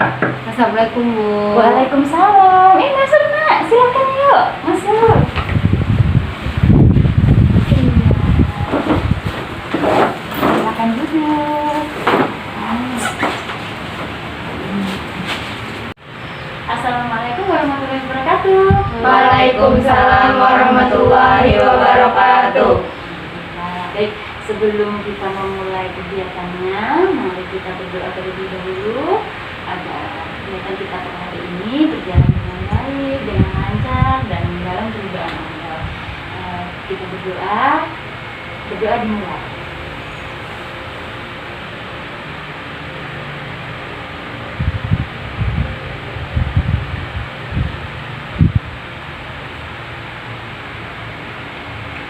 Assalamualaikum Bu. Waalaikumsalam. Masuk nak, silakan yuk, masuk. Silakan duduk. Assalamualaikum warahmatullahi wabarakatuh. Waalaikumsalam warahmatullahi wabarakatuh. Baik, sebelum kita memulai kegiatannya, mari kita berdoa terlebih dahulu agar kegiatan kita pada hari ini berjalan dengan baik, dengan lancar, dan dalam keridhaan Allah. Kita berdoa dimulai.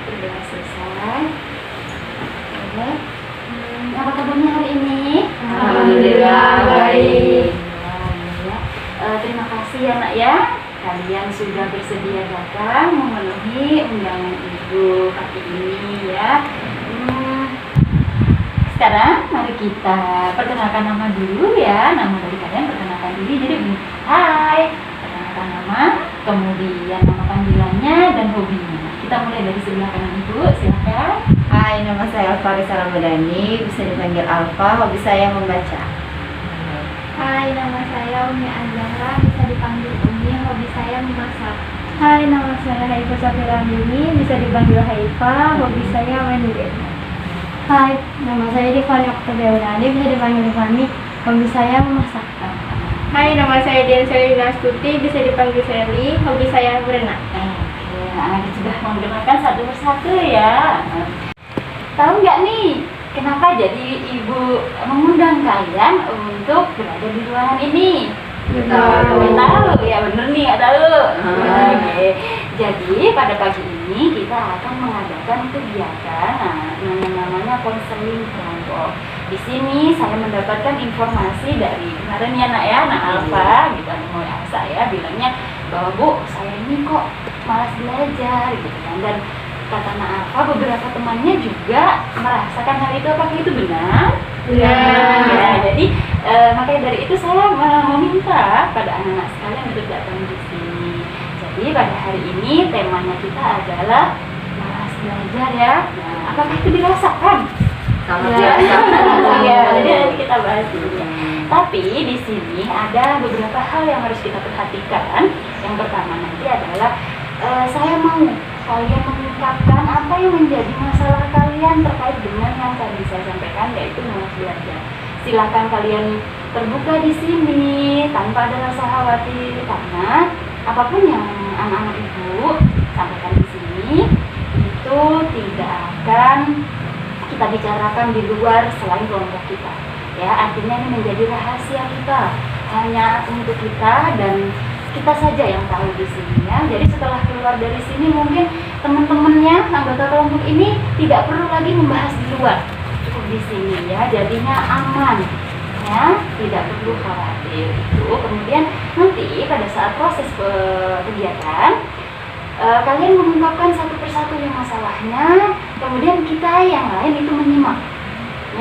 Berdoa selesai. Apa kabarnya hari ini? Alhamdulillah baik. Terima kasih ya nak ya, kalian sudah bersedia datang memenuhi undangan ibu pagi ini ya. Sekarang mari kita perkenalkan nama dulu ya. Nama dari kalian perkenalkan diri. Jadi hai, perkenalkan nama, kemudian nama panggilannya dan hobinya. Kita mulai dari sebelah kanan ibu, silakan. Hai, nama saya Alfarisa Ramadhani, bisa dipanggil Alfa, hobi saya membaca. Hai, nama saya Umi Azahra, bisa dipanggil Umi, hobi saya memasak. Hai, nama saya Haifa Safirandini, bisa dipanggil Haifa, hobi saya main game. Hai, nama saya Divani Oktaviani, bisa dipanggil Divani, hobi saya memasak. Hai, nama saya Dian Selina Astuti, bisa dipanggil Sally, hobi saya berenang. Sudah menggunakan satu persatu ya. Tahu nggak nih, kenapa jadi ibu mengundang kalian untuk berada di ruangan ini? Tahu ya, bener nih, nggak tahu. Oke. Jadi pada pagi ini kita akan mengadakan kegiatan, namanya konseling kelompok. Di sini saya mendapatkan informasi dari kemarin ya nak ya, nak Alfa, gitu, saya bilangnya bahwa Bu, saya ini kok malas belajar gitu kan, dan kata Nak Alfa beberapa temannya juga merasakan hal itu. Apakah itu benar? Benar. Ya, jadi makanya dari itu saya meminta pada anak-anak sekalian untuk datang di sini. Jadi pada hari ini temanya kita adalah malas belajar ya. Nah, apakah itu dirasakan? Sangat Ya. biasa. Ya, jadi nanti kita bahas dulu. Tapi di sini ada beberapa hal yang harus kita perhatikan. Yang pertama nanti adalah saya mau kalian mengungkapkan apa yang menjadi masalah kalian terkait dengan yang tadi saya sampaikan, yaitu malas belajar. Silakan kalian terbuka di sini tanpa ada rasa khawatir, karena apapun yang anak-anak ibu sampaikan di sini itu tidak akan kita bicarakan di luar selain kelompok kita. Ya, artinya ini menjadi rahasia kita, hanya untuk kita dan kita saja yang tahu di sini ya. Jadi setelah keluar dari sini mungkin teman-temannya anggota kelompok ini tidak perlu lagi membahas di luar, cukup di sini ya. Jadinya aman ya, tidak perlu khawatir itu. Kemudian nanti pada saat proses kegiatan kalian mengungkapkan satu persatu yang masalahnya, kemudian kita yang lain itu menyimak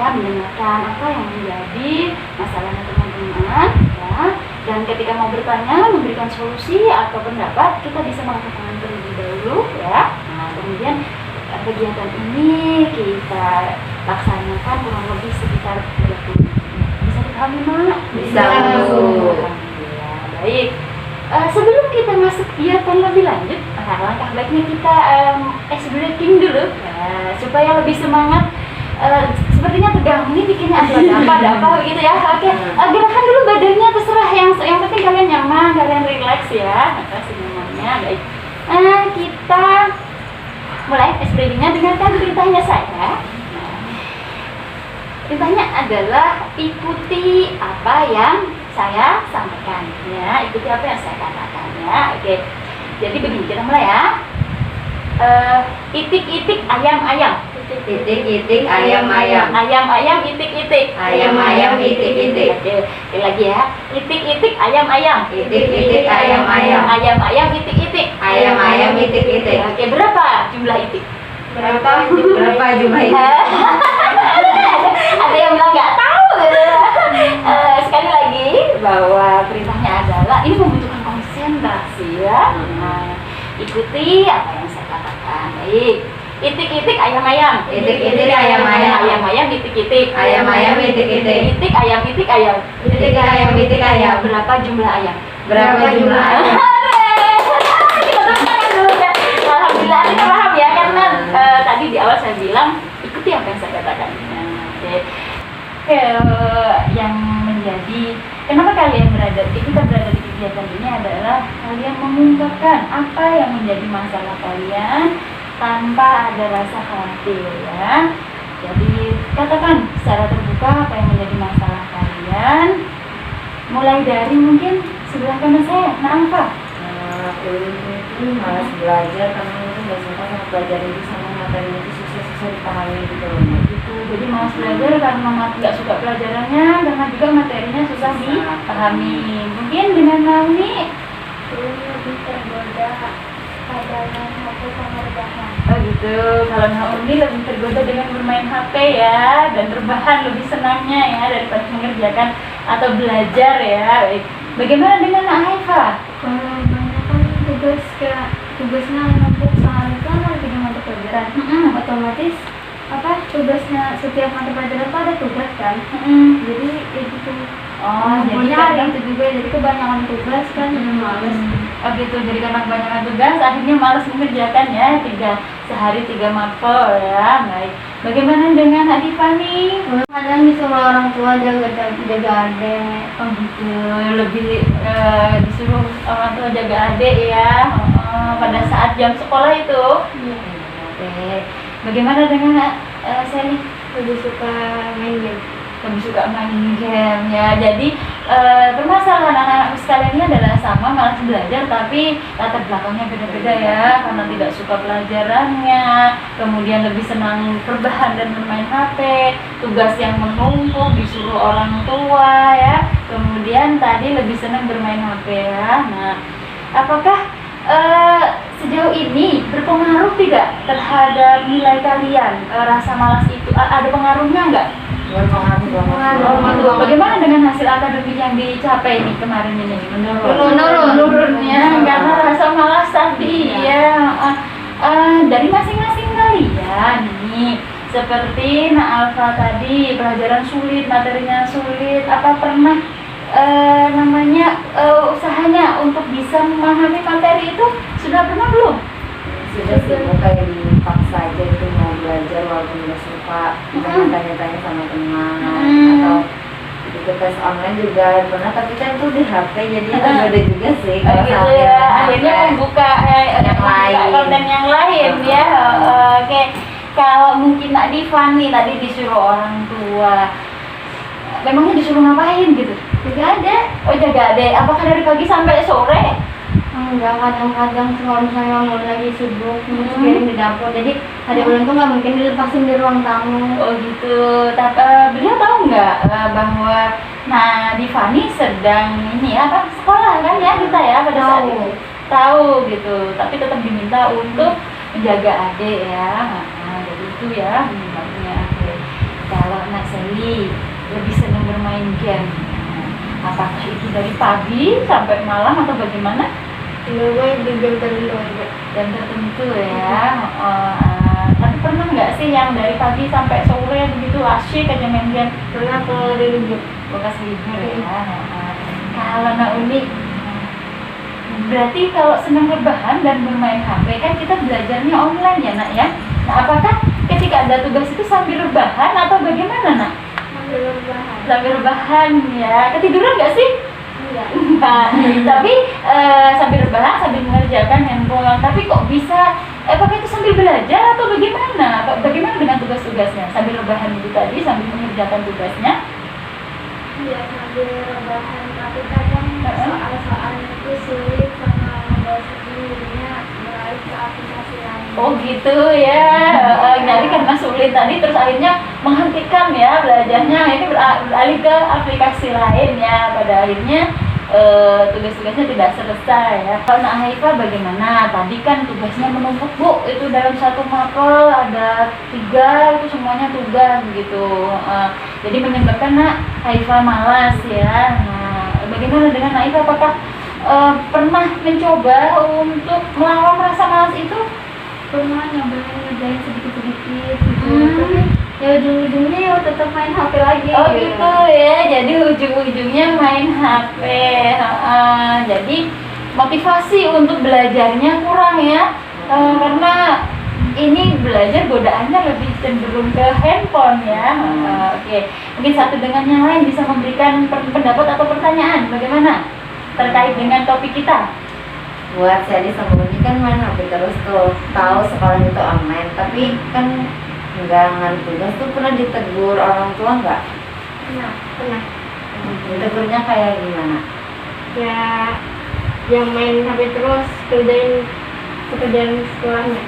ya, mendengarkan apa yang menjadi masalahnya teman-teman ya. Dan ketika mau bertanya, memberikan solusi atau pendapat, kita bisa mengangkat tangan terlebih dahulu ya. Nah, kemudian kegiatan ini kita laksanakan kurang lebih sekitar 30 menit. Bisa dipahami Mak? Bisa. Alhamdulillah. Baik. Sebelum kita masuk kegiatan lebih lanjut, langkah baiknya kita ice breaking dulu supaya lebih semangat. Sepertinya tegang, ini bikinnya ada apa gitu ya. Oke, gerakan dulu badannya, terserah, yang penting kalian nyaman, kalian relax ya, semuanya. Baik, kita mulai explaining-nya. Dengarkan perintahnya saya. Perintahnya adalah ikuti apa yang saya sampaikan ya, ikuti apa yang saya katakan ya. Oke, jadi begini, kita mulai ya. Itik-itik ayam-ayam. Itik-itik ayam-ayam. Ayam-ayam itik-itik. Ayam-ayam itik-itik. Oke, lagi ya. Itik-itik ayam-ayam. Itik-itik ayam-ayam. Ayam-ayam itik-itik. Ayam-ayam itik-itik. Oke, berapa jumlah itik? Berapa jumlah itik? Ada yang bilang nggak tahu. Sekali lagi, bahwa perintahnya adalah ini membutuhkan konsentrasi ya. Nah, ikuti apa yang saya katakan. Baik. Itik-itik ayam-ayam. Itik-itik ayam-ayam. Ayam-ayam itik-itik. Ayam-ayam itik-itik. Itik ayam itik ayam. Itik ayam, itik ayam. Berapa jumlah ayam? Berapa jumlah ayam? Kita tepuk tangan dulu ya. Alhamdulillah kita paham ya karena tadi di awal saya bilang ikuti apa yang saya katakan. Nah, oke. Yang menjadi kenapa kalian kita berada di kegiatan ini adalah kalian mengungkapkan apa yang menjadi masalah kalian tanpa ada rasa khawatir ya. Jadi katakan secara terbuka apa yang menjadi masalah kalian. Mulai dari mungkin sebelah kanan saya, Alfa. Ini malas belajar karena itu nggak suka sama pelajaran itu sama materinya itu susah dipahami gitu loh. Gitu. Jadi malas belajar karena nggak suka pelajarannya, karena juga materinya susah dipahami. Mungkin dengan Naomi Lebih tergoda pada main HP sama rebahan. oh gitu, kalau Naomi lebih tergoda dengan bermain HP ya, dan rebahan lebih senangnya ya daripada mengerjakan atau belajar ya. Baik. Bagaimana dengan Haifa? Kalau banyak kan tugasnya numpuk soal itu kan harus bikin mata pelajaran. Otomatis tugasnya setiap mata pelajaran tuh ada tugas kan. Jadi ya gitu. Jadi Pokoknya hari kadang itu juga jadi kebanyakan tugas kan jadi males. oh gitu, jadi karena kebanyakan tugas akhirnya malas mengerjakan ya, sehari 3 mapel ya. Baik. Bagaimana dengan Adik Fani? Kadang disuruh orang tua jaga adik. Oh gitu, lebih disuruh orang tua jaga adik ya. Pada saat jam sekolah itu. Oke. Bagaimana dengan Sally? Lebih suka main game. Lebih suka main game ya. Jadi permasalahan anak-anak sekalian ini adalah sama, malas belajar tapi latar belakangnya beda-beda ya, karena tidak suka pelajarannya, kemudian lebih senang rebahan dan bermain HP, tugas yang menumpuk disuruh orang tua ya, kemudian tadi lebih senang bermain HP ya. Nah, apakah sejauh ini berpengaruh tidak terhadap nilai kalian? Rasa malas itu ada pengaruhnya nggak? Berpengaruh. Bagaimana dengan hasil akademik yang dicapai nih kemarin ini? Menurun ya, karena rasa malas tadi ya. Dari masing-masing kalian nih, seperti Alfa tadi pelajaran sulit, materinya sulit, apa pernah usahanya untuk bisa memahami materi itu sudah pernah belum? Sudah sih, kayak dipaksa aja itu mau belajar walaupun nggak suka, tanya-tanya sama teman atau ikut tes online juga pernah, tapi kan tuh di HP jadi itu beda juga sih. Gitu ya, akhirnya membuka konten yang lain ya. Oke, kalau mungkin Di Fani tadi disuruh orang tua, memangnya disuruh ngapain gitu? Jaga adik. Oh jaga adek, apakah dari pagi sampai sore? Enggak, kadang-kadang kalau misalnya mau lagi sibuk ngurus piring di dapur, jadi adik ulun tuh nggak mungkin dilepasin di ruang tamu. Oh gitu. Tapi beliau tahu nggak bahwa Di Fani sedang ini apa sekolah kan ya kita ya pada saat itu? Tahu gitu. Tapi tetap diminta untuk menjaga adik ya. Jadi itu ya penyebabnya. Kalau anak Sally lebih senang bermain game, apakah itu dari pagi sampai malam atau bagaimana? Gue di jam tertentu aja. Jam tertentu ya. Tapi pernah nggak sih yang dari pagi sampai sore begitu asyik aja main game? Pernah kalau di libur. Bekas libur ya. Kalau Naomi, berarti kalau senang rebahan dan bermain HP kan kita belajarnya online ya nak ya. Nah apakah ketika ada tugas itu sambil rebahan atau bagaimana nak? Sambil rebahan ya. Ketiduran nggak sih? Nah, tapi sambil rebahan, sambil mengerjakan handphone. Tapi kok bisa? Apakah itu sambil belajar atau bagaimana? Bagaimana dengan tugas-tugasnya? Sambil rebahan itu tadi, sambil mengerjakan tugasnya? Iya, sambil rebahan. Tapi kadang soal-soal itu sulit sama membaca jadinya beralih ke aplikasi lain. Oh gitu ya. Jadi karena sulit tadi, terus akhirnya menghentikan ya belajarnya. Ini beralih ke aplikasi lain ya. Pada akhirnya tugas-tugasnya tidak selesai ya. Kalau Haifa bagaimana? Tadi kan tugasnya menumpuk Bu, itu dalam satu mapel ada 3, itu semuanya tugas gitu. Jadi menyebabkan Haifa malas ya. Nah Bagaimana dengan Naif? Apakah pernah mencoba untuk melawan rasa malas itu? Pernah nyobain ngerjain sedikit-sedikit gitu. Hmm. Tapi ya ujung-ujungnya ya tetap main HP lagi. Oh gitu ya, jadi ujung-ujungnya main HP. Jadi motivasi untuk belajarnya kurang ya, karena ini belajar godaannya lebih cenderung ke handphone ya. Oke, mungkin satu dengan yang lain bisa memberikan pendapat atau pertanyaan bagaimana terkait dengan topik kita. Buat Sally sama Uni kan main HP terus tuh, tahu sekolah itu online, tapi kan nggak ngambil tugas tuh. Pernah ditegur orang tua nggak? Pernah. Ditegurnya kayak gimana? Ya yang main HP terus kerjain pekerjaan sekolahnya.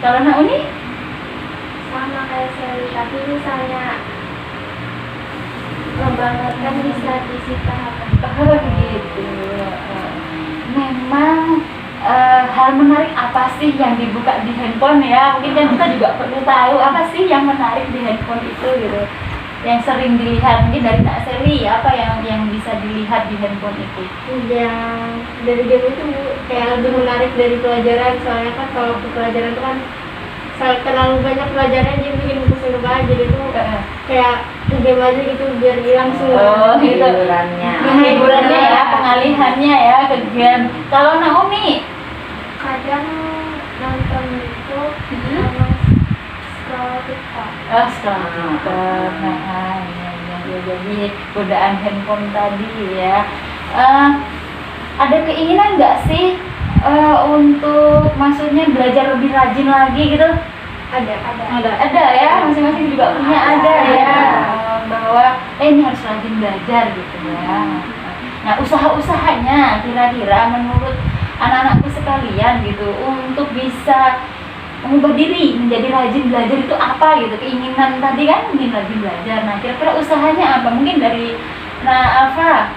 Kalau Nak Uni? Sama kayak Sally, tapi misalnya banget kan bisa disita HP. Oh gitu. Memang hal menarik apa sih yang dibuka di handphone ya? Mungkin kan kita juga perlu tahu apa sih yang menarik di handphone itu gitu. Yang sering dilihat mungkin dari Kak Sally, apa yang bisa dilihat di handphone itu? Yang dari game itu kayak lebih menarik dari pelajaran, soalnya kan kalau pelajaran itu kan terlalu banyak pelajaran jadi bikin pusing kepala, jadi itu kayak game aja gitu biar hilang semua. Oh gitu. Hiburannya ya, pengalihannya ya ke game. Kalau Naomi? Kadang nonton itu sama scroll TikTok. Sekarang jadi godaan handphone tadi ya. Ada keinginan nggak sih untuk maksudnya belajar lebih rajin lagi gitu? Ada ya, masing-masing juga punya ada ya, bahwa ini harus rajin belajar gitu ya. Nah, usaha-usahanya kira-kira menurut anak-anakku sekalian gitu untuk bisa mengubah diri menjadi rajin belajar itu apa gitu? Keinginan tadi kan ingin rajin belajar. Nah, kira-kira usahanya apa? Mungkin dari Alfa.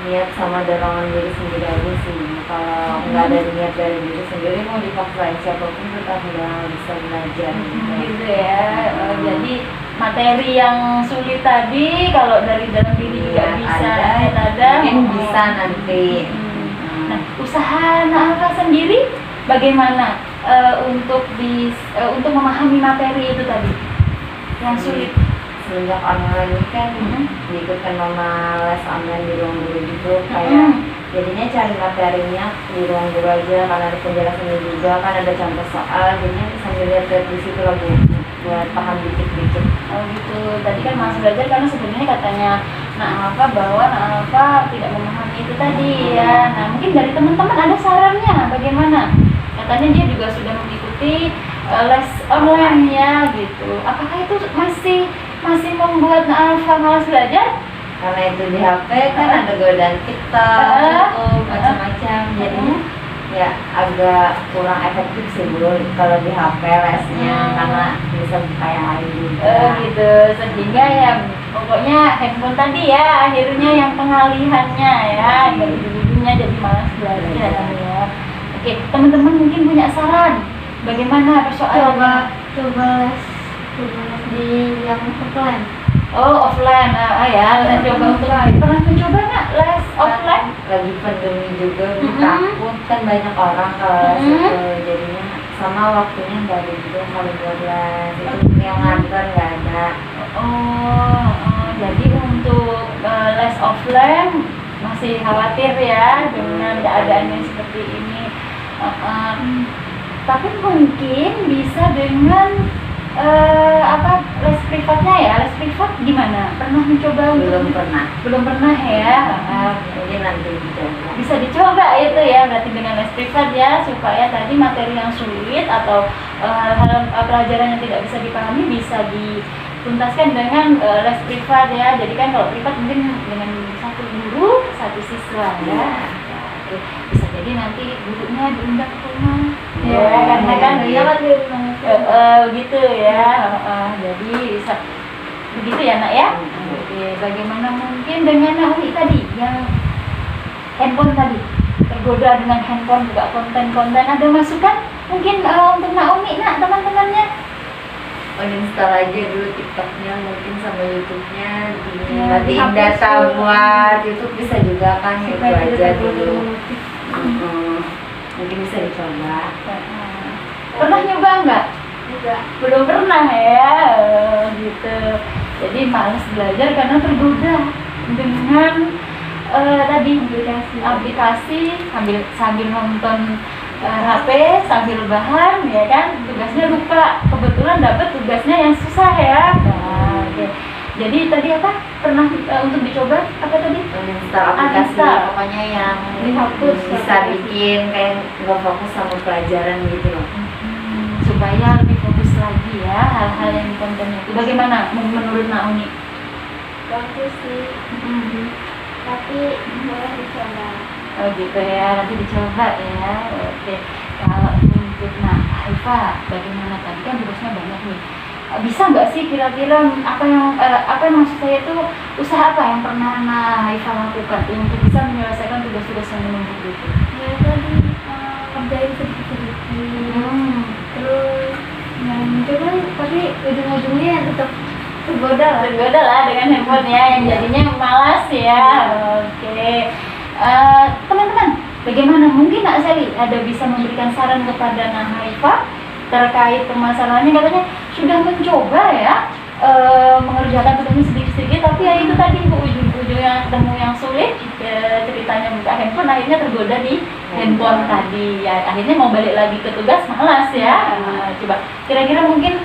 Niat sama dorongan diri sendiri aja sih. Kalau nggak ada niat dari diri sendiri, mau dipaksain siapapun tetap nggak bisa belajar Gitu ya. Jadi materi yang sulit tadi kalau dari dalam diri juga bisa ada mungkin bisa nanti. Nah, usaha Alfa sendiri bagaimana untuk memahami materi itu tadi yang sulit? Semenjak online ini kan diikutkan mama les online di ruang guru gitu, kayak jadinya cari materinya di ruang guru aja, karena ada penjelasannya juga, kan ada contoh soal, jadinya sambil lihat di situ lah buat paham dikit-dikit. Oh gitu. Tadi kan Mas belajar karena sebenarnya katanya Alfa bahwa Alfa tidak memahami itu tadi ya. Nah, mungkin dari teman-teman ada sarannya bagaimana? Katanya dia juga sudah mengikuti les online ya gitu. Apakah itu masih membuat Alfa malas belajar? Karena itu di HP kan ada godaan TikTok, YouTube, macam-macam, jadinya ya agak kurang efektif sih Bu kalau di HP lesnya, karena bisa buka yang lain juga. Gitu, sehingga ya pokoknya handphone tadi ya akhirnya yang pengalihannya ya, dari ujungnya jadi malas belajar ya. Oke, teman-teman mungkin punya saran bagaimana persoalannya? Coba les di yang offline. Oh, offline, ya, coba untuk pernah mencoba nggak les offline? Lagi pandemi juga, takut kan banyak orang kalau les itu, jadinya sama waktunya nggak ada juga kalau buat les itu, yang nganter nggak ada. Jadi untuk les offline masih khawatir ya dengan keadaan yang seperti ini. Tapi mungkin bisa dengan les privatnya ya. Les privat gimana? Pernah mencoba untuk? Belum pernah ya. Mungkin nanti dicoba. Bisa dicoba itu ya, berarti dengan les privat ya, supaya tadi materi yang sulit atau hal-hal pelajaran yang tidak bisa dipahami bisa dituntaskan dengan les privat ya. Jadi kan kalau privat mungkin dengan satu guru satu siswa ya. Bisa jadi nanti gurunya diundang ke rumah ya, karena kan gitu ya. Jadi bisa begitu ya Nak ya. Oke, bagaimana mungkin dengan Naomi tadi yang handphone tadi, tergoda dengan handphone juga konten-konten, ada masukan mungkin untuk Naomi Nak teman-temannya? uninstall aja dulu TikToknya mungkin sama YouTube-nya, Ya, dimatiin dihapus data dulu. buat YouTube bisa juga kan, itu Supaya aja tidak dulu. terlalu Mungkin bisa dicoba. Pernah nyoba nggak? juga. Belum pernah ya, gitu. Jadi malas belajar karena tergoda dengan tadi aplikasi sambil nonton HP sambil bahan ya kan, tugasnya lupa, kebetulan dapat tugasnya yang susah ya. Nah, oke. Jadi tadi apa pernah untuk dicoba apa tadi? Uninstall aplikasi, Uninstall. pokoknya yang Dihapus bisa bikin kayak nggak fokus sama pelajaran gitu loh. Supaya lebih fokus lagi ya hal-hal yang ditontonnya itu. Bagaimana menurut Naomi? Bagus sih, tapi boleh dicoba. Oh gitu ya, nanti dicoba ya. Oke. Kalau untuk Haifa, bagaimana tadi kan tugasnya banyak nih. Bisa nggak sih kira-kira apa yang maksud saya itu usaha apa yang pernah Haifa lakukan untuk bisa menyelesaikan tugas-tugas yang menumpuk itu? Ya tadi kerjain sedikit-sedikit. Terus coba tapi ujung-ujungnya tetap tergoda lah. Tergoda lah dengan handphone ya, yang jadinya malas ya. Oke. Teman-teman, bagaimana mungkin Nak Sally ada bisa memberikan saran kepada Haifa terkait permasalahannya? Katanya sudah mencoba ya mengerjakan tugasnya sedikit-sedikit, tapi ya itu tadi Bu, ujung-ujungnya ketemu yang sulit, ceritanya buka handphone akhirnya tergoda di handphone tadi ya, akhirnya mau balik lagi ke tugas malas ya. Coba kira-kira mungkin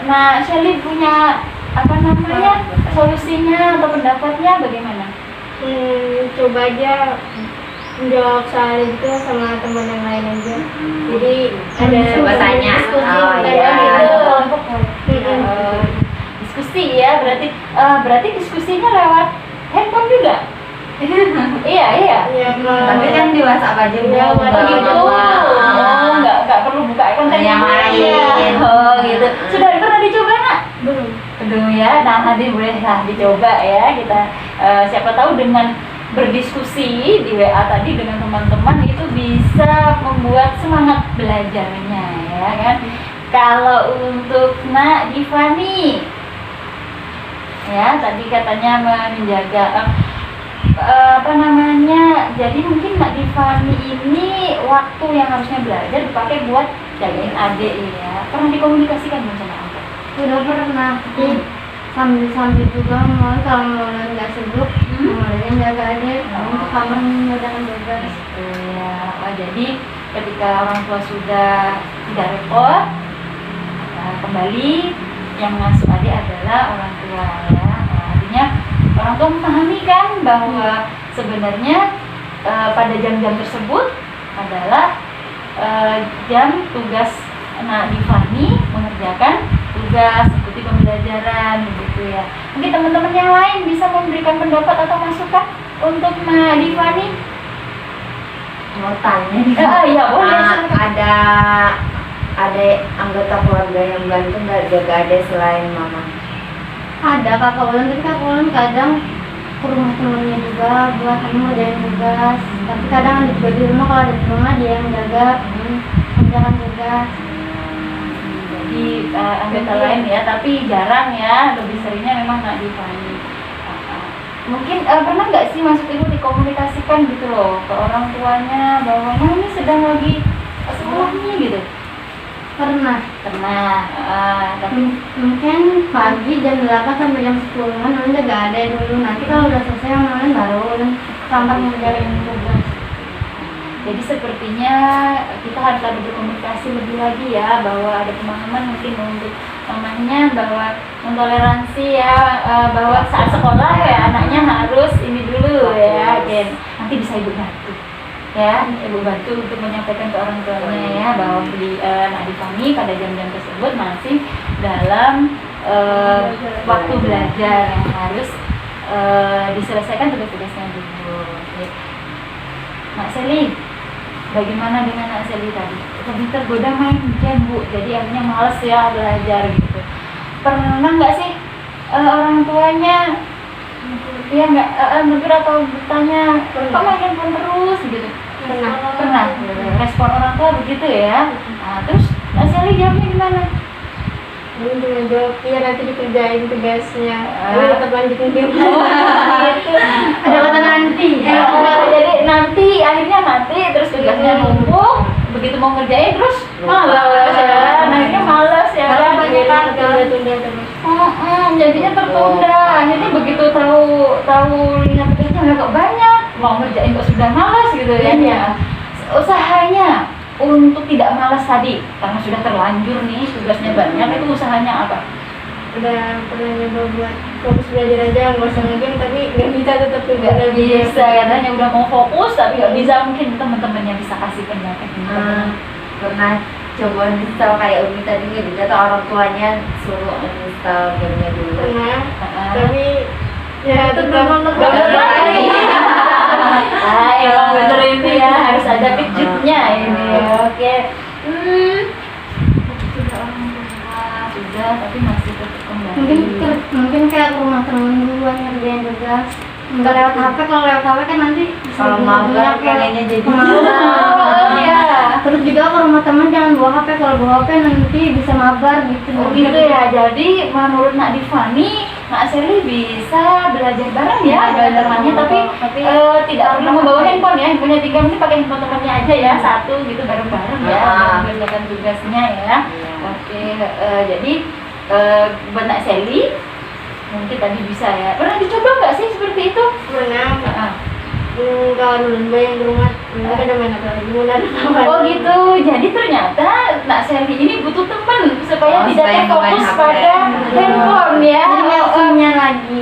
Nak Sally punya apa namanya solusinya atau pendapatnya bagaimana? Coba aja menjawab soal itu sama teman yang lain aja. Jadi ada Coba tanya. diskusi Oh, kayak iya. gitu. Diskusi ya, berarti diskusinya lewat handphone juga. Iya. Ya, Tapi kan di WhatsApp aja Bu. Iya, nggak WhatsApp Gitu. apa-apa. Oh, nggak perlu buka konten Yang lain. Oh, gitu. Sudah pernah dicoba Nak? belum. Belum ya. Nah, nanti bolehlah dicoba ya. Kita siapa tahu dengan berdiskusi di WA tadi dengan teman-teman itu bisa membuat semangat belajarnya ya kan. Kalau untuk Nak Divani ya tadi katanya menjaga apa namanya, jadi mungkin Nak Divani ini waktu yang harusnya belajar dipakai buat jagain adik ya. Pernah dikomunikasikan belum sama Anda? Udah pernah, tapi sambil juga mau kalau mau nggak sibuk, mau jaga aja untuk kamar menyudahan tugas. Ya, jadi ketika orang tua sudah tidak repot, kembali yang mengasuh adik adalah orang tua ya. Artinya orang tua memahami kan bahwa sebenarnya pada jam-jam tersebut adalah jam tugas Nak Divani mengerjakan tugas seperti pembelajaran begitu ya. Mungkin teman-teman yang lain bisa memberikan pendapat atau masukan untuk Nak Divani. Mau tanya nih. Iya boleh. silakan. Ada anggota keluarga yang bantu nggak jaga adik selain mama? Ada kakak ulang, tapi kakak ulang kadang ke rumah temennya juga buat ngerjain tugas. Tapi kadang ada juga di rumah, kalau ada di rumah dia yang jaga kerjakan tugas. Jadi anggota lain ya, tapi jarang ya, lebih seringnya memang Nak Divani. Mungkin pernah nggak sih maksud ibu dikomunikasikan gitu loh ke orang tuanya bahwa nah ini sedang lagi sekolah nih gitu? Pernah. Tapi Mungkin pagi jam 8 sampai jam 10 nanti jaga ada dulu. Nanti kalau udah selesai yang baru tampak ngerjain tugas. jadi sepertinya kita harus ada berkomunikasi lebih lagi ya, bahwa ada pemahaman mungkin untuk mamanya bahwa mentoleransi ya, bahwa saat sekolah ya anaknya harus ini dulu ya, Jen. Nanti bisa ibu bantu ya, ibu bantu untuk menyampaikan ke orang tuanya ya bahwa di Nak Divani pada jam-jam tersebut masih dalam waktu belajar yang harus diselesaikan tugas-tugasnya dulu. Oke. Nak Sally, bagaimana dengan Nak Sally tadi? Lebih tergoda main game Bu, jadi akhirnya males ya belajar gitu. Pernah nggak sih orang tuanya ya nggak negur atau bertanya kok main handphone terus gitu? Pernah. Respon orang tua begitu ya. Nah, terus Nak Sally jawabnya gimana? Ini cuma jawab, iya nanti dikerjain tugasnya. Tapi tetap lanjutin di rumah. Gitu. Ada kata nanti. Jadi nanti akhirnya nanti terus tugasnya numpuk, begitu mau ngerjain terus malas ya, akhirnya malas ya Karena kan. banyak kan tunda-tunda terus. Jadinya tertunda. Akhirnya begitu tahu lihat tugasnya kok banyak, mau ngerjain kok sudah malas gitu ya. Iya. Usahanya untuk tidak malas tadi, karena sudah terlanjur nih tugasnya banyak, itu usahanya apa? Udah pernah nyoba buat fokus belajar aja, nggak usah mungkin, tapi nggak bisa tetap Nggak bisa, katanya udah mau fokus tapi nggak bisa, mungkin teman-temannya bisa kasih pendapat. Pernah coba install kayak Umi tadi nggak juga tuh orang tuanya suruh install gamenya dulu. Pernah, Ah. tapi ya tetap Emang bener ini ya, harus ada kejutnya ini. Oke. Sudah orang tua, sudah tapi masih tetap kembali. mungkin kayak ke rumah temen dulu ngerjain tugas. Nggak lewat HP, kalau lewat HP kan nanti bisa Kalau magang pengennya jadi Oh iya. Terus juga ke rumah teman jangan bawa HP, kalau bawa HP nanti bisa mabar gitu. Oh gitu ya. Jadi menurut Nak Divani, Nak Sally bisa belajar bareng ya dengan temannya, tapi tidak perlu membawa handphone ya. Handphonenya 3 menit pakai handphone temannya aja ya, satu gitu bareng-bareng ya, mengerjakan tugasnya ya. Oke, jadi buat Nak Sally mungkin tadi bisa ya. Pernah dicoba nggak sih seperti itu? Pernah. Kawan lomba yang di rumah, mereka ada main apa lagi, mau ada kawan. Oh gitu. Jadi ternyata Nak Sally ini butuh teman supaya Oh, tidak supaya nggak main terfokus HP. pada handphone ya. Punya lagi.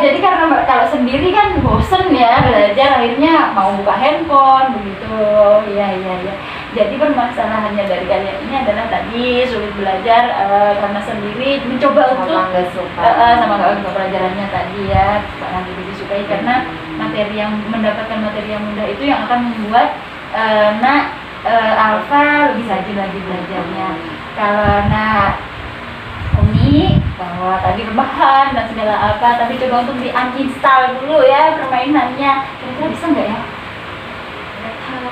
Jadi karena kalau sendiri kan bosen ya belajar, akhirnya mau buka handphone begitu. Iya. Jadi permasalahannya dari kalian ini adalah tadi sulit belajar karena sendiri, mencoba untuk nggak suka. sama nggak suka pelajarannya tadi ya, nanti disukai karena mendapatkan materi yang mudah itu yang akan membuat Nak Alfa lebih rajin lagi belajarnya. Kalau Nak Umi bahwa tadi rebahan dan segala apa, tapi coba untuk di uninstall dulu ya permainannya. Kira-kira bisa nggak ya?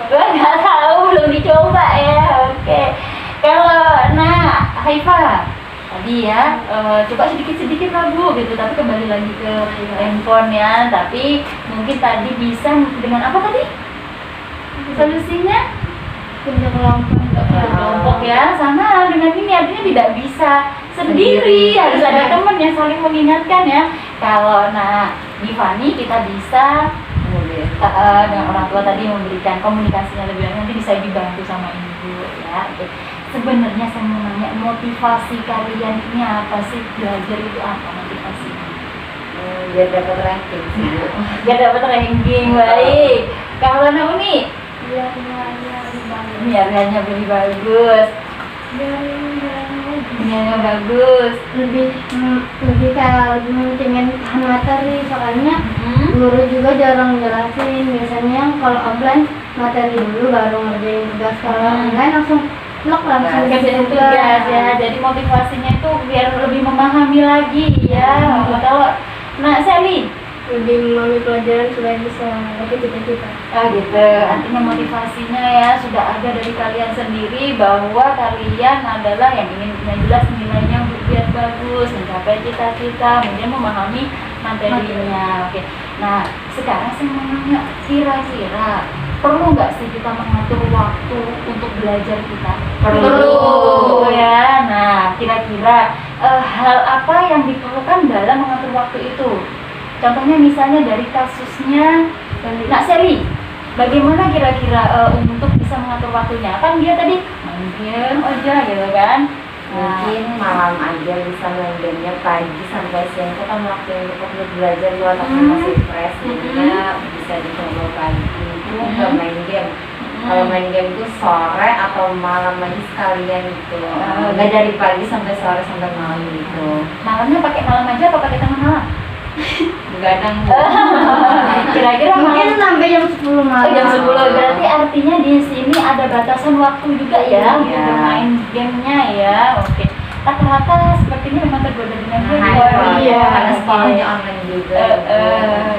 Nggak tahu, belum dicoba ya. Oke. Kalau Nak Haifa tadi ya, coba sedikit-sedikit lah Bu gitu, tapi kembali lagi ke handphone ya. Tapi mungkin tadi bisa dengan apa tadi? Solusinya? Kerja Kelompok ya, sama dengan ini artinya tidak bisa sendiri, harus ada teman yang saling mengingatkan ya. Kalau Nak Divani kita bisa dengan orang tua tadi memberikan komunikasinya lebih lanjut, nanti bisa dibantu sama ibu ya. Oke. Sebenarnya saya mau nanya, motivasi kalian ini apa sih, belajar itu apa motivasinya? Biar dapat ranking sih Bu. Biar dapat ranking, baik. Kalau Nak Uni, biar lebih bagus. biarnya lebih bagus, biarnya bagus. Lebih kayak lebih mentingin bahan materi, soalnya guru juga jarang jelasin. Biasanya kalau offline materi dulu baru ngerjain tugas, kalau online langsung blok langsung Kerjain tugas ya, jadi motivasinya itu biar lebih memahami lagi ya. Kalau Nak Sally, lebih memahami pelajaran supaya bisa dapat cita-cita. gitu, artinya motivasinya ya sudah ada dari kalian sendiri bahwa kalian adalah yang jelas nilainya biar bagus, mencapai cita-cita, kemudian memahami materinya. Oke, nah sekarang saya mau nanya, kira-kira perlu nggak sih kita mengatur waktu untuk belajar kita? Perlu. Ya. Nah, kira-kira hal apa yang diperlukan dalam mengatur waktu itu? Contohnya misalnya dari kasusnya Nak Sally, bagaimana kira-kira untuk bisa mengatur waktunya? Kan dia tadi main game aja gitu kan? Mungkin malam aja bisa main gamenya, pagi sampai siang itu kan waktu yang untuk belajar di otaknya masih fresh, jadinya bisa dicoba pagi itu nggak main game. Kalau main game itu sore atau malam aja sekalian gitu, nggak dari pagi sampai sore sampai malam gitu. Malamnya pakai malam aja atau pakai tengah malam? Begadang. Kira-kira Mungkin sampai jam 10 malam. jam 10, berarti artinya di sini ada batasan waktu juga ya untuk Iya. bermain gamenya ya. Oke, rata-rata sepertinya memang tergoda dengan game. Iya, karena oke. sekolahnya online juga.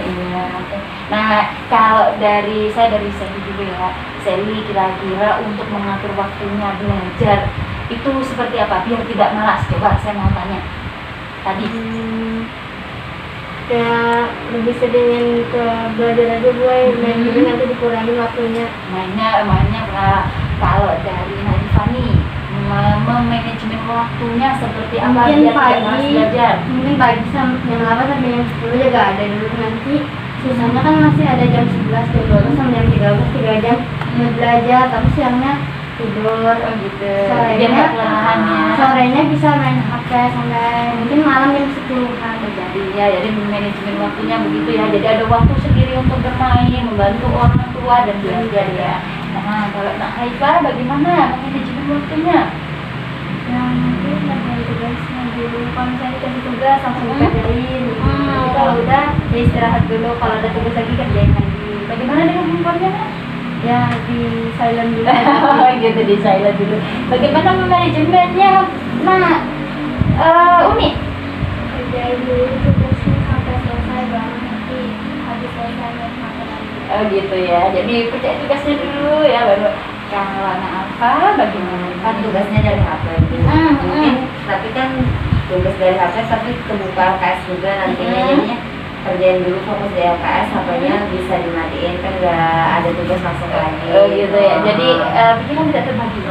Iya. Oke. Nah, kalau dari saya Sally dulu ya, Sally kira-kira untuk mengatur waktunya belajar itu seperti apa biar tidak malas? Coba saya mau tanya tadi. Kayak lebih seringin ke belajar aja boy, main game nanti dikurangin waktunya. Mainnya kalau dari Nadifani memanajemen waktunya seperti apa Mungkin biar tidak malas belajar? mungkin pagi sampai jam 8 sampai jam 10 juga ada dulu, nanti sisanya kan masih ada jam 11, jam 12 sampai jam 13, 3 jam buat belajar, tapi siangnya tidur. Oh gitu. Sorenya, Biar nggak kelelahan ya. sorenya bisa main HP sampai mungkin malam jam 10-an. Jadi manajemen waktunya begitu ya. Jadi ada waktu sendiri untuk bermain, membantu orang tua dan belajar ya. Nah, kalau Nak Haifa bagaimana manajemen waktunya? Yang mungkin ngerjain tugasnya dulu, kalau misalnya dikasih tugas langsung dikerjain. Nanti kalau udah ya istirahat dulu, kalau ada tugas lagi kerjain lagi. Bagaimana dengan handphonenya, Nak? Ya di silent dulu. Gitu, di silent dulu. Bagaimana manajemennya, Nak? Uni? Kerjain dulu tugasnya sampai selesai, baru nanti habis selesai main HP lagi. Oh gitu ya. Jadi kerjain tugasnya dulu ya baru. Kalau Nak Alfa bagaimana? Kan tugasnya dari HP. Mungkin tapi kan tugas dari HP tapi kebuka LKS juga nantinya, jadinya kerjain dulu fokus di LKS, HP-nya bisa dimatiin, kan nggak ada tugas langsung lagi. Oh gitu ya. Jadi pikiran tidak terbagi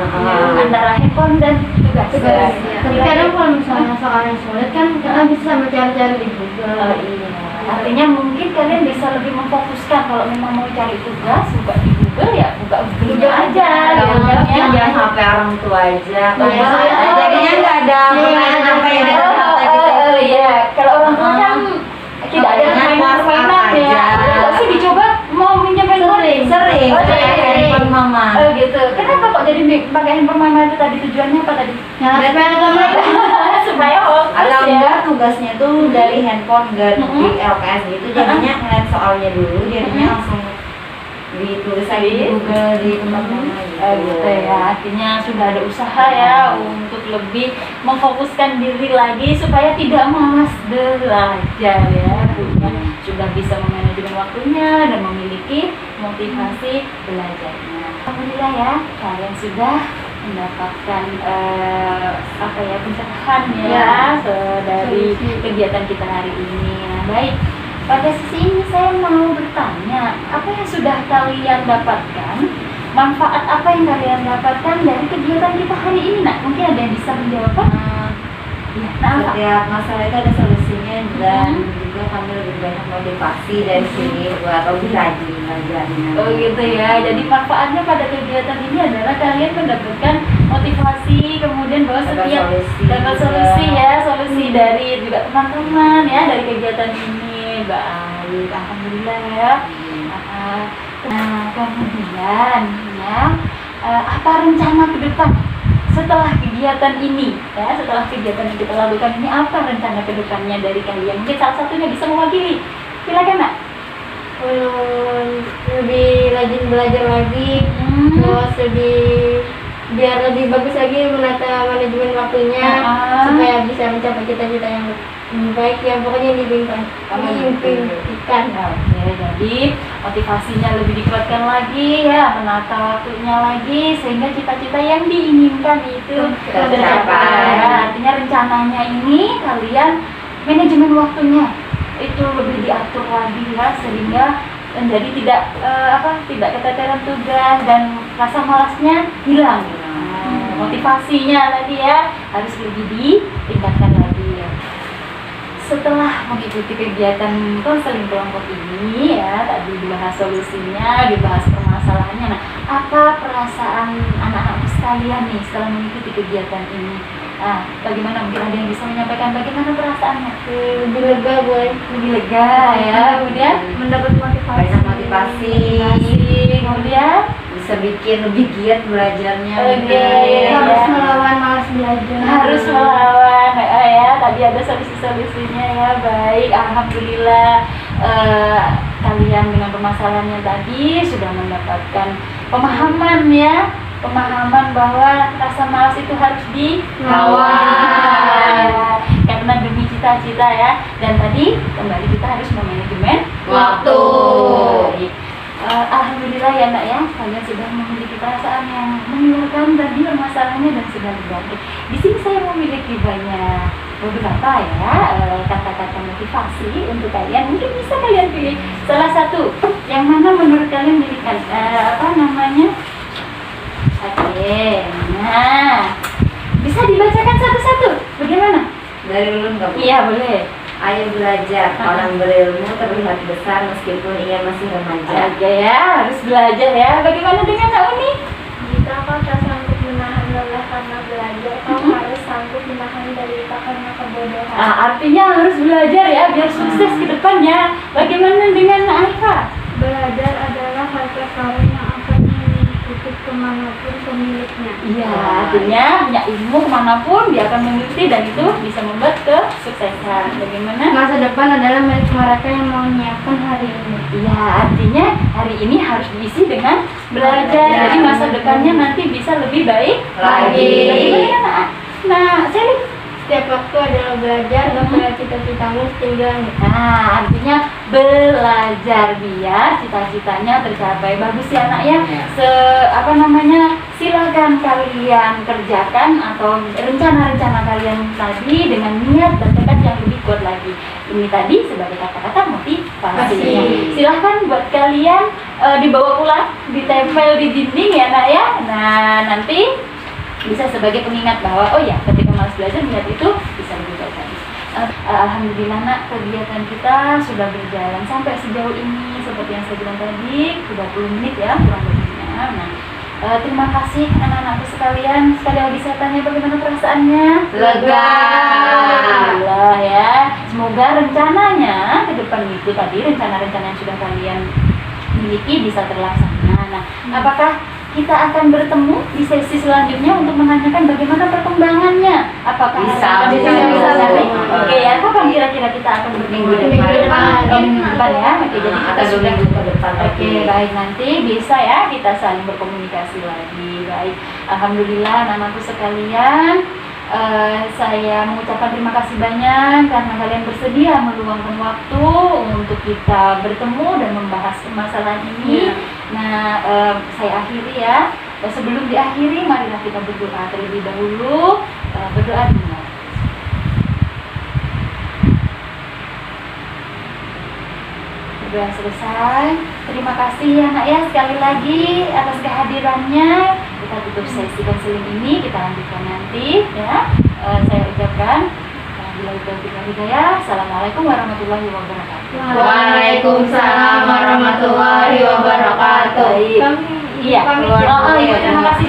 antara handphone dan tugas. Tugas. Ya. Tapi kadang kalau misalnya soal yang sulit kan kita bisa mencari-cari di Google. Oh iya. Artinya mungkin kalian bisa lebih memfokuskan kalau memang mau cari tugas buka di Google ya buka Google aja. Jangan HP orang tua aja. Iya. Jadinya nggak ada permainan apa yang ada di HP gitu. Oh iya. Kalau orang tua kan tidak ada permainan ya. Kalau sih dicoba mau minjem handphone Sering. Oh, Pakai sering. handphone mama. Oh gitu. Kenapa kok jadi pakai handphone mama itu tadi tujuannya apa tadi? Ya, supaya nggak main. Supaya fokus Atau ya. enggak tugasnya tuh dari handphone enggak di LKS gitu, jadinya ngeliat soalnya dulu, jadinya langsung ditulis lagi di Google di tempat mama gitu. Oh gitu ya, artinya sudah ada usaha ya untuk lebih memfokuskan diri lagi supaya tidak malas belajar ya. Sudah bisa memanajemen waktunya dan memiliki motivasi belajarnya. Alhamdulillah ya, kalian sudah mendapatkan pencerahan ya dari kegiatan kita hari ini. Nah, baik. Pada sisi ini saya mau bertanya, apa yang sudah kalian dapatkan? Manfaat apa yang kalian dapatkan dari kegiatan kita hari ini? Nak, mungkin ada yang bisa menjawab? Ya, nah, apa? Setiap masalah itu ada solusinya dan juga kami lebih banyak motivasi dari sini buat lebih rajin belajarnya. Oh gitu ya. Jadi manfaatnya pada kegiatan ini adalah kalian mendapatkan motivasi, kemudian bahwa setiap dapat solusi ya, solusi dari juga teman-teman ya dari kegiatan ini. Baik, alhamdulillah ya. Nah, kemudian ya, apa rencana ke depan setelah kegiatan ini ya, setelah kegiatan yang kita lakukan ini, apa rencana ke depannya dari kalian? Mungkin salah satunya bisa mewakili. Silakan, Nak. Lebih rajin belajar lagi, terus biar lebih bagus lagi menata manajemen waktunya, supaya bisa mencapai cita-cita yang lebih baik ya, pokoknya diimpikan. Oke, jadi motivasinya lebih dikuatkan lagi ya, menata waktunya lagi sehingga cita-cita yang diinginkan itu tercapai. Artinya rencananya ini kalian manajemen waktunya itu lebih diatur lagi ya, sehingga menjadi tidak keteteran tugas dan rasa malasnya hilang. Motivasinya tadi ya harus lebih ditingkatkan lagi ya. Setelah mengikuti kegiatan konseling kelompok ini ya, tadi dibahas solusinya, dibahas permasalahannya. Nah, apa perasaan anak-anak sekalian nih setelah mengikuti kegiatan ini? Nah, bagaimana, mungkin ada yang bisa menyampaikan bagaimana perasaannya? Lebih lega boy, Lebih lega ya, kemudian mendapat motivasi. Banyak motivasi, kemudian bisa bikin lebih giat belajarnya. Harus melawan malas belajar. Harus melawan ya, tadi ada solusi-solusinya ya. Baik, alhamdulillah kalian dengan permasalahannya tadi sudah mendapatkan pemahaman ya, pemahaman bahwa rasa malas itu harus dilawan karena demi cita-cita ya. Dan tadi kembali kita harus memanajemen Waktu. Baik. Alhamdulillah ya nak ya, kalian sudah memiliki perasaan yang mengeluarkan tadi masalahnya dan sudah berarti. Di sini saya memiliki banyak beberapa ya kata-kata motivasi untuk kalian. Mungkin bisa kalian pilih salah satu yang mana menurut kalian dirikan apa namanya? Oke, nah bisa dibacakan satu-satu. Bagaimana? Dari ulun nggak Bu? Iya boleh. Ayo belajar, orang berilmu terlihat besar meskipun ia masih remaja. Oke ya, harus belajar ya. Bagaimana dengan Kak Uni? Jika kau tak sanggup menahan lelah karena belajar, kau harus sanggup menahan derita karena kebodohan. Artinya harus belajar ya, biar sukses ke depannya. Bagaimana dengan Aifa? Belajar adalah harta karun yang akan mengikuti kemanapun pemiliknya. Iya, artinya punya ilmu kemanapun dia akan mengikuti dan itu bisa membuat kesuksesan. Bagaimana? Masa depan adalah milik mereka yang menyiapkan hari ini. Iya, artinya hari ini harus diisi dengan belajar. Belajar. Jadi masa depannya nanti bisa lebih baik Lagi. Bagaimana? Nah, Sally? Setiap waktu adalah belajar, gapai cita-citamu setinggi langit. Nah, artinya belajar biar cita-citanya tercapai. Bagus ya nak ya. Apa namanya? Silakan kalian kerjakan atau rencana-rencana kalian tadi dengan niat dan tekad yang lebih kuat lagi. Ini tadi sebagai kata-kata motivasi. Silahkan buat kalian dibawa pulang, ditempel di dinding ya nak ya. Nah, nanti bisa sebagai pengingat bahwa oh ya ketika malas belajar niat itu bisa lebih baik lagi. Alhamdulillah nak, kegiatan kita sudah berjalan sampai sejauh ini seperti yang saya bilang tadi 30 menit ya kurang lebihnya. Nah, terima kasih anak-anakku sekalian. Sekali lagi saya tanya bagaimana perasaannya? Lega. Alhamdulillah ya. Semoga rencananya ke depan itu tadi rencana-rencana yang sudah kalian miliki bisa terlaksana. Nah, apakah kita akan bertemu di sesi selanjutnya untuk menanyakan bagaimana perkembangannya? Apakah Bisa. Oke ya, kapan kira-kira kita akan bertemu? Minggu depan. Minggu depan ya. Oke, jadi kita Atau sudah minggu ke depan. Oke, baik, nanti bisa ya kita saling berkomunikasi lagi. Baik, alhamdulillah anak-anakku sekalian, saya mengucapkan terima kasih banyak karena kalian bersedia meluangkan waktu untuk kita bertemu dan membahas permasalahan ini. Nah, saya akhiri ya. Sebelum diakhiri, marilah kita berdoa terlebih dahulu. Berdoa dulu. Sudah selesai. Terima kasih ya nak ya sekali lagi atas kehadirannya. Kita tutup sesi konseling ini, kita lanjutkan nanti ya. Saya ucapkan Assalamualaikum warahmatullahi wabarakatuh. Waalaikumsalam warahmatullahi wabarakatuh. Iya, terima kasih.